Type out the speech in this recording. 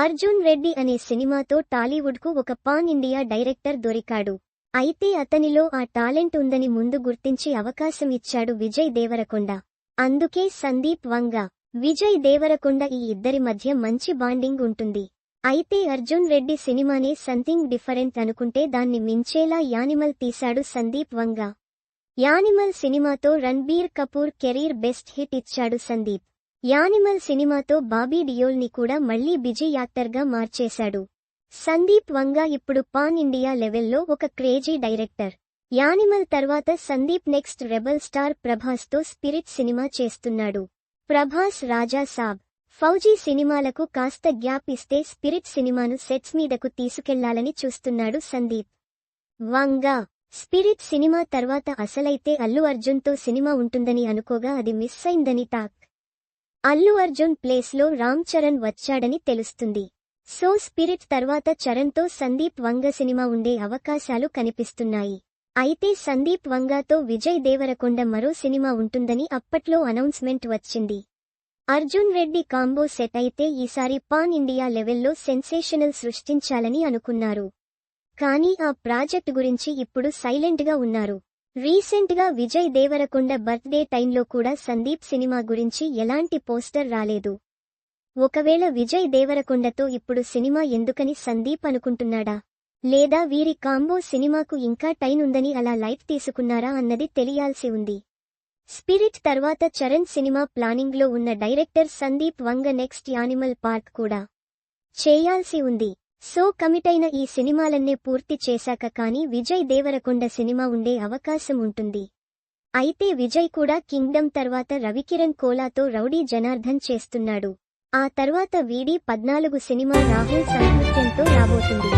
అర్జున్ రెడ్డి అనే సినిమాతో టాలీవుడ్కు ఒక పాన్ ఇండియా డైరెక్టర్ దొరికాడు. అయితే అతనిలో ఆ టాలెంట్ ఉందని ముందు గుర్తించి అవకాశం ఇచ్చాడు విజయ్ దేవరకొండ. అందుకే సందీప్ వంగ, విజయ్ దేవరకొండ ఈ ఇద్దరి మధ్య మంచి బాండింగ్ ఉంటుంది. అయితే అర్జున్ రెడ్డి సినిమానే సంథింగ్ డిఫరెంట్ అనుకుంటే దాన్ని మించేలా యానిమల్ తీశాడు సందీప్ వంగ. యానిమల్ సినిమాతో Ranbir Kapoor career best hit ఇచ్చాడు సందీప్. యానిమల్ సినిమాతో బాబీ డియోల్ ని కూడా మళ్లీ బిజీ యాక్టర్గా మార్చేశాడు. సందీప్ వంగ ఇప్పుడు పాన్ ఇండియా లెవెల్లో ఒక క్రేజీ డైరెక్టర్. యానిమల్ తర్వాత Sandeep next rebel star Prabhas తో స్పిరిట్ సినిమా చేస్తున్నాడు. ప్రభాస్ రాజా సాబ్, ఫౌజీ సినిమాలకు కాస్త గ్యాప్ ఇస్తే స్పిరిట్ సినిమాను సెట్స్ మీదకు తీసుకెళ్లాలని చూస్తున్నాడు సందీప్ వంగ. స్పిరిట్ సినిమా తర్వాత అసలైతే అల్లు అర్జున్ తో సినిమా ఉంటుందని అనుకోగా అది మిస్ అయిందని టాక్. అల్లు అర్జున్ ప్లేస్ లో రామ్ చరణ్ వచ్చాడని తెలుస్తుంది. సో స్పిరిట్ తర్వాత చరణ్ తో సందీప్ వంగ సినిమా ఉండే అవకాశాలు కనిపిస్తున్నాయి. అయితే సందీప్ వంగతో విజయ్ దేవరకొండ మరో సినిమా ఉంటుందని అప్పట్లో అనౌన్స్మెంట్ వచ్చింది. అర్జున్ రెడ్డి కాంబో సెట్ అయితే ఈసారి పాన్ ఇండియా లెవెల్లో సెన్సేషనల్ సృష్టించాలని అనుకున్నారు. కానీ ఆ ప్రాజెక్ట్ గురించి ఇప్పుడు సైలెంట్ గా ఉన్నారు. రీసెంట్ గా విజయ్ దేవరకొండ బర్త్డే టైంలో కూడా సందీప్ సినిమా గురించి ఎలాంటి పోస్టర్ రాలేదు. ఒకవేళ విజయ్ దేవరకొండతో ఇప్పుడు సినిమా ఎందుకని సందీప్ అనుకుంటున్నాడా, లేదా వీరి కాంబో సినిమాకు ఇంకా టైం ఉందని అలా లైట్ తీసుకున్నారా అన్నది తెలియాల్సి ఉంది. స్పిరిట్ తర్వాత చరణ్ సినిమా ప్లానింగ్ లో ఉన్న డైరెక్టర్ సందీప్ వంగ నెక్స్ట్ యానిమల్ పార్ట్ కూడా చేయాల్సి ఉంది. సో కమిటైన ఈ సినిమాలన్నే పూర్తి చేశాక కానీ విజయ్ దేవరకొండ సినిమా ఉండే అవకాశం ఉంటుంది. అయితే విజయ్ కూడా కింగ్డమ్ తర్వాత రవికిరణ్ కోలాతో రౌడీ జనార్దన్ చేస్తున్నాడు. ఆ తర్వాత వీడి 14 సినిమా రాహుల్ సాహిత్యంతో రాబోతుంది.